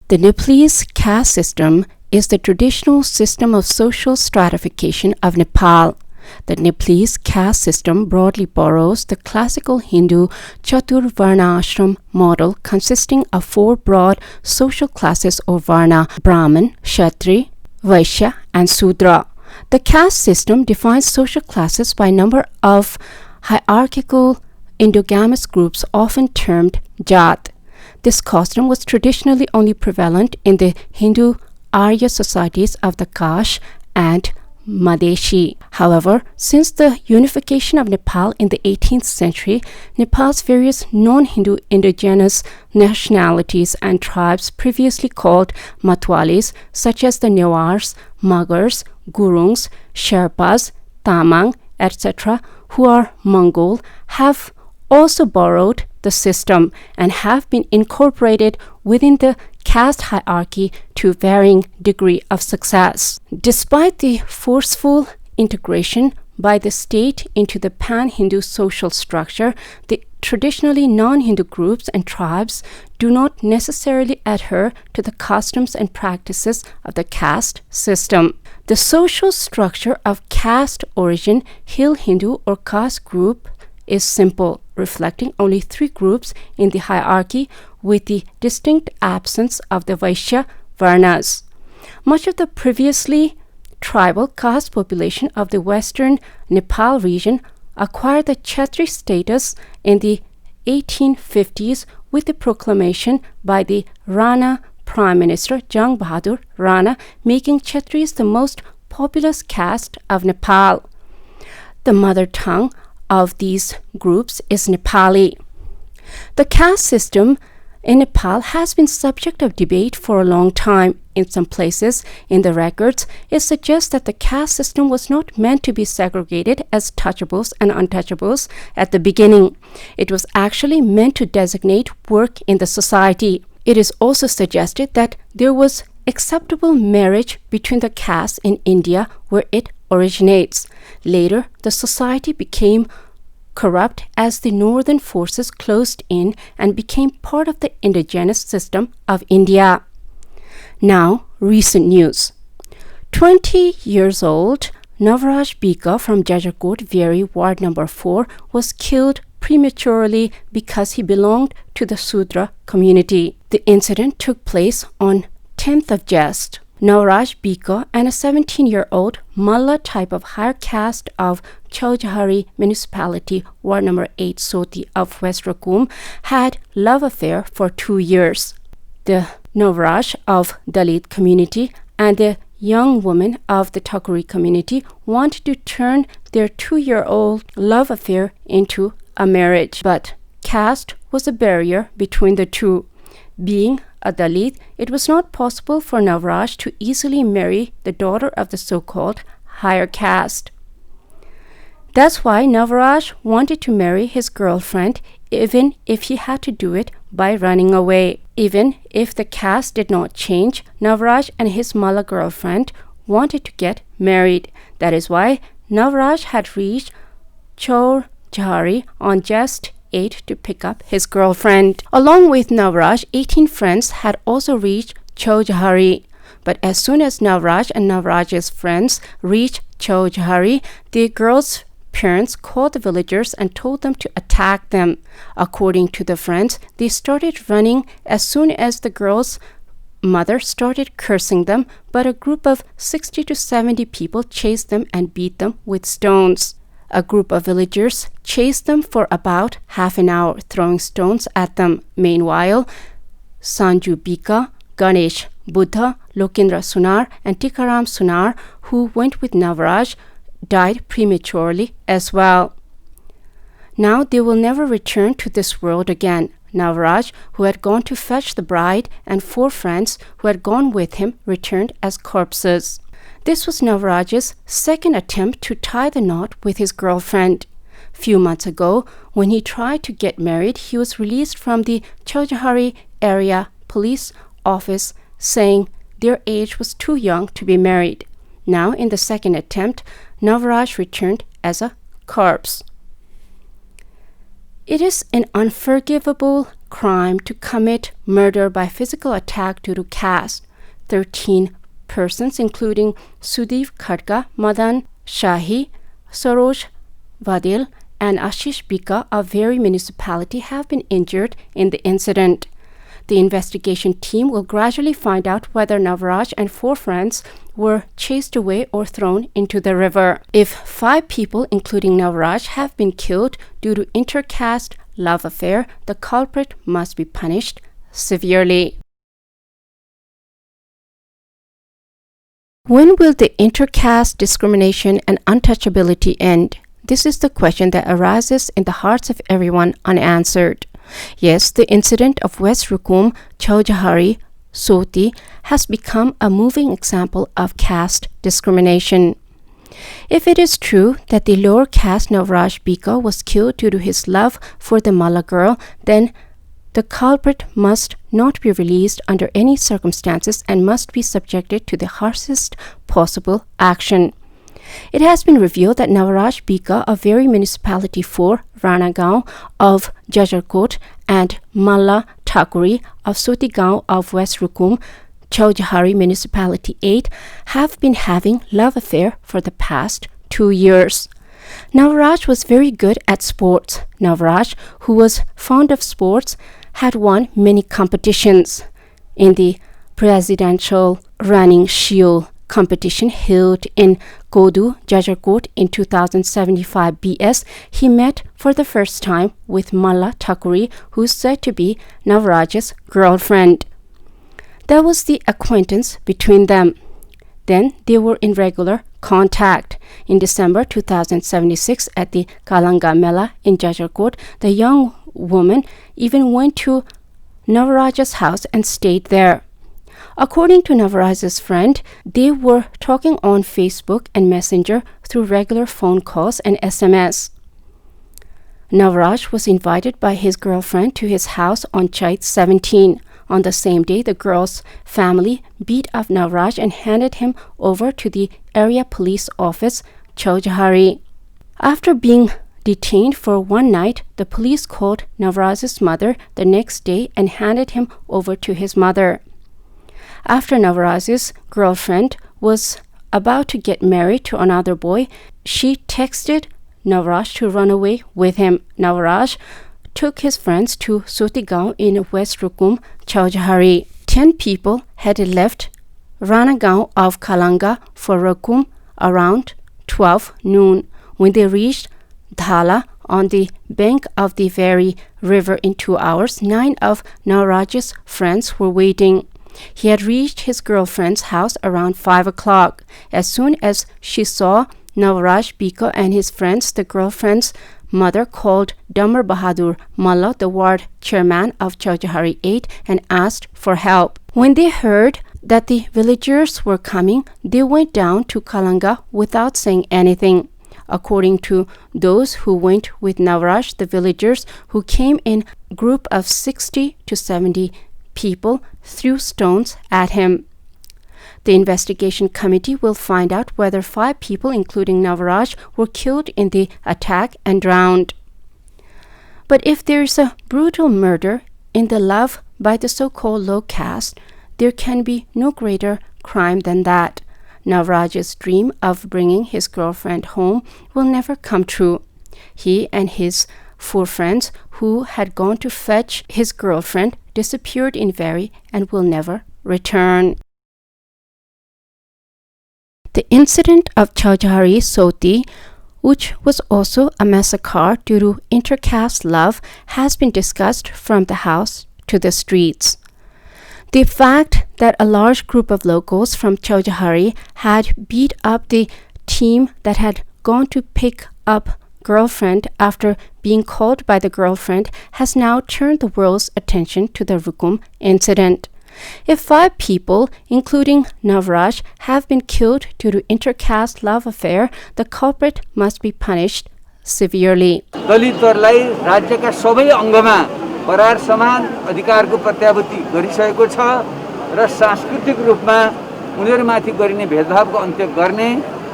The Nepalese caste system is the traditional system of social stratification of Nepal. The Nepalese caste system broadly borrows the classical Hindu Chaturvarnashram model consisting of four broad social classes or Varna: Brahmin, Kshatri, Vaishya, and Sudra. The caste system defines social classes by number of hierarchical endogamous groups often termed Jat. This custom was traditionally only prevalent in the Hindu Arya societies of the Kash and Madeshi. However, since the unification of Nepal in the 18th century, Nepal's various non-Hindu indigenous nationalities and tribes previously called Matwalis, such as the Newars, Magars, Gurungs, Sherpas, Tamang, etc., who are Mongol, have also borrowed the system and have been incorporated within the caste hierarchy to varying degree of success. Despite the forceful integration by the state into the pan-Hindu social structure, the traditionally non-Hindu groups and tribes do not necessarily adhere to the customs and practices of the caste system. The social structure of caste origin Hill Hindu or caste group is simple, reflecting only three groups in the hierarchy with the distinct absence of the Vaishya Varnas. Much of the previously tribal caste population of the western Nepal region acquired the Kshatri status in the 1850s with the proclamation by the Rana Prime Minister Jang Bahadur Rana, making Kshatris the most populous caste of Nepal. The mother tongue of these groups is Nepali. The caste system in Nepal has been subject of debate for a long time. In some places in the records, it suggests that the caste system was not meant to be segregated as touchables and untouchables at the beginning. It was actually meant to designate work in the society. It is also suggested that there was acceptable marriage between the castes in India where it originates. Later, the society became corrupt as the northern forces closed in and became part of the indigenous system of India. Now, recent news. 20 years old Navraj Bika from Jajarkot Vieri, Ward number 4, was killed prematurely because he belonged to the Sudra community. The incident took place on 10th of Jest. Navraj Bika and a 17-year-old Malla type of higher caste of Chaujahari municipality, Ward number 8 Soti of West Rakum, had love affair for 2 years. The Navraj of Dalit community and the young woman of the Thakuri community wanted to turn their 2-year-old love affair into a marriage, but caste was a barrier between the two. Being a Dalit, it was not possible for Navraj to easily marry the daughter of the so-called higher caste. That's why Navraj wanted to marry his girlfriend, even if he had to do it by running away. Even if the caste did not change, Navraj and his Malla girlfriend wanted to get married. That is why Navraj had reached Chaujahari on just 8 to pick up his girlfriend. Along with Navraj, 18 friends had also reached Chaujahari. But as soon as Navraj and Navraj's friends reached Chaujahari, the girls' parents called the villagers and told them to attack them. According to the friends, they started running as soon as the girls' mother started cursing them, but a group of 60 to 70 people chased them and beat them with stones. A group of villagers chased them for about half an hour, throwing stones at them. Meanwhile, Sanju Bika, Ganesh, Buddha, Lokendra Sunar, and Tikaram Sunar, who went with Navraj, died prematurely as well. Now they will never return to this world again. Navraj, who had gone to fetch the bride, and 4 friends who had gone with him returned as corpses. This was Navraj's second attempt to tie the knot with his girlfriend. Few months ago, when he tried to get married, he was released from the Chaujahari area police office, saying their age was too young to be married. Now, in the second attempt, Navraj returned as a corpse. It is an unforgivable crime to commit murder by physical attack due to caste. 13 persons, including Sudeep Khadka, Madan Shahi, Saroj Vadil, and Ashish Bika of Very municipality have been injured in the incident. The investigation team will gradually find out whether Navraj and 4 friends were chased away or thrown into the river. If 5 people, including Navraj, have been killed due to intercaste love affair, the culprit must be punished severely. When will the intercaste discrimination and untouchability end? This is the question that arises in the hearts of everyone unanswered. Yes, the incident of West Rukum, Chaujahari, Soti has become a moving example of caste discrimination. If it is true that the lower caste Navraj Bika was killed due to his love for the Malla girl, then the culprit must not be released under any circumstances and must be subjected to the harshest possible action. It has been revealed that Navraj Bika of Very Municipality 4, Ranagaon of Jajarkot, and Malla Thakuri of Sotigaon of West Rukum, Chaujahari Municipality 8, have been having love affair for the past 2 years. Navraj was very good at sports. Navraj, who was fond of sports, had won many competitions. In the presidential running shield competition held in Kodu, Jajarkot in 2075 BS, he met for the first time with Malla Thakuri, who is said to be Navraj's girlfriend. There was the acquaintance between them. Then they were in regular contact. In December 2076 at the Kalanga Mela in Jajarkot, the young woman even went to Navraj's house and stayed there. According to Navraj's friend, they were talking on Facebook and Messenger through regular phone calls and SMS. Navraj was invited by his girlfriend to his house on Chait 17. On the same day, the girl's family beat up Navraj and handed him over to the area police office, Chaujahari. After being detained for one night, the police called Navraj's mother the next day and handed him over to his mother. After Navraj's girlfriend was about to get married to another boy, she texted Navraj to run away with him. Navraj took his friends to Sotigaon in West Rukum, Chaujahari. 10 people had left Ranagaon of Kalanga for Rukum around 12 noon. When they reached Dhala on the bank of the Very river in 2 hours, 9 of Navraj's friends were waiting. He had reached his girlfriend's house around 5 o'clock. As soon as she saw Navraj Bika and his friends, the girlfriend's mother called Damar Bahadur Malla, the ward chairman of Chaujahari 8, and asked for help. When they heard that the villagers were coming, they went down to Kalanga without saying anything. According to those who went with Navraj, the villagers who came in a group of 60 to 70 people threw stones at him. The investigation committee will find out whether 5 people, including Navraj, were killed in the attack and drowned. But if there is a brutal murder in the love by the so-called low caste, there can be no greater crime than that. Navraj's dream of bringing his girlfriend home will never come true. He and his 4 friends who had gone to fetch his girlfriend disappeared in Very and will never return. The incident of Chaujahari Soti, which was also a massacre due to intercaste love, has been discussed from the house to the streets. The fact that a large group of locals from Chaujahari had beat up the team that had gone to pick up girlfriend after being called by the girlfriend has now turned the world's attention to the Rukum incident. If 5 people, including Navraj, have been killed due to intercaste love affair, the culprit must be punished severely. दलितहरूलाई राज्यका सबै अङ्गमा बराबर समान अधिकारको प्रत्याभूति गरिसकेको छ र सांस्कृतिक रूपमा उनीहरुमाथि गरिने भेदभावको अन्त्य गर्ने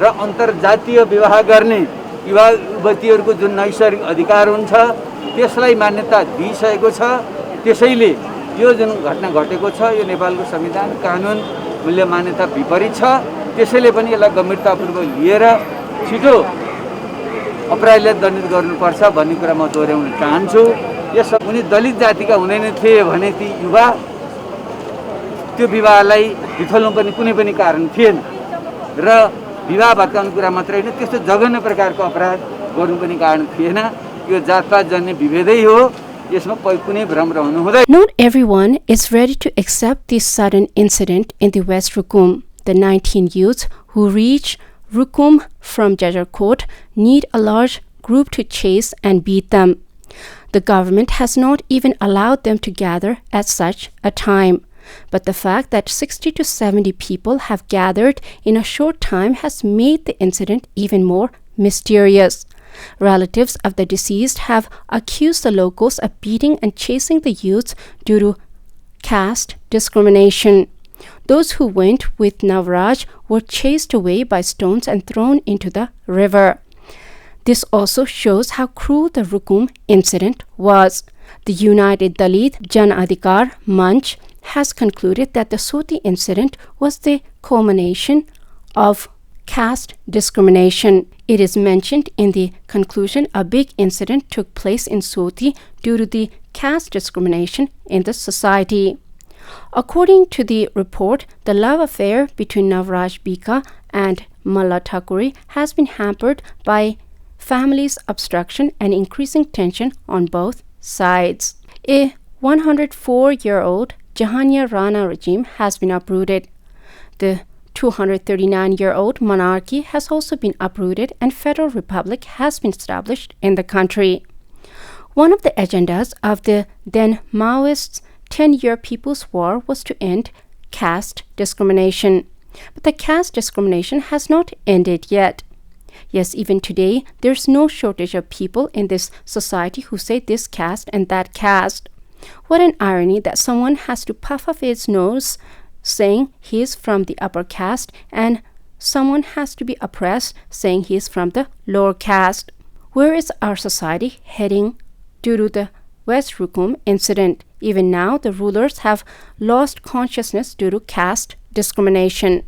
र अन्तर्जातीय विवाह गर्ने युवा युवतीहरुको जुन नैसर्गिक अधिकार हुन्छ त्यसलाई मान्यता दिइसकेको छ। त्यसैले यो जुन घटना घटेको छ यो नेपालको संविधान कानुन मूल्य मान्यता विपरीत छ। त्यसैले पनि यसलाई गम्भीरतापूर्वक लिएर छिटो अपराधीलाई दण्डित गर्नुपर्छ भन्ने कुरा म दोहोऱ्याउन चाहन्छु। यस उनी दलित जातिका हुँदैन थिए भने ती युवा त्यो विवाहलाई बिथोल्नु पनि कुनै पनि कारण थिएन र विवाह भत्काउने कुरा मात्रै होइन त्यस्तो जघन्य प्रकारको अपराध गर्नु पनि कारण थिएन। यो जातपात जन्य विभेदै हो। यसमा कुनै भ्रम रहनु हुँदैन। Not everyone is ready to accept this sudden incident in the West Rukum. The 19 youths who reach Rukum from Jajarkot need a large group to chase and beat them. The government has not even allowed them to gather at such a time. But the fact that 60 to 70 people have gathered in a short time has made the incident even more mysterious. Relatives of the deceased have accused the locals of beating and chasing the youths due to caste discrimination. Those who went with Navraj were chased away by stones and thrown into the river. This also shows how cruel the Rukum incident was. The United Dalit Jan Adhikar Manch has concluded that the Soti incident was the culmination of caste discrimination. It is mentioned in the conclusion a big incident took place in Soti due to the caste discrimination in the society. According to the report, the love affair between Navraj Bika and Malla Thakuri has been hampered by family's obstruction and increasing tension on both sides. A 104-year-old Jahania Rana regime has been uprooted. The 239-year-old monarchy has also been uprooted and federal republic has been established in the country. One of the agendas of the then Maoists' 10-year People's War was to end caste discrimination. But the caste discrimination has not ended yet. Yes, even today, there's no shortage of people in this society who say this caste and that caste. What an irony that someone has to puff up his nose saying he is from the upper caste and someone has to be oppressed saying he is from the lower caste. Where is our society heading due to the West Rukum incident? Even now, the rulers have lost consciousness due to caste discrimination.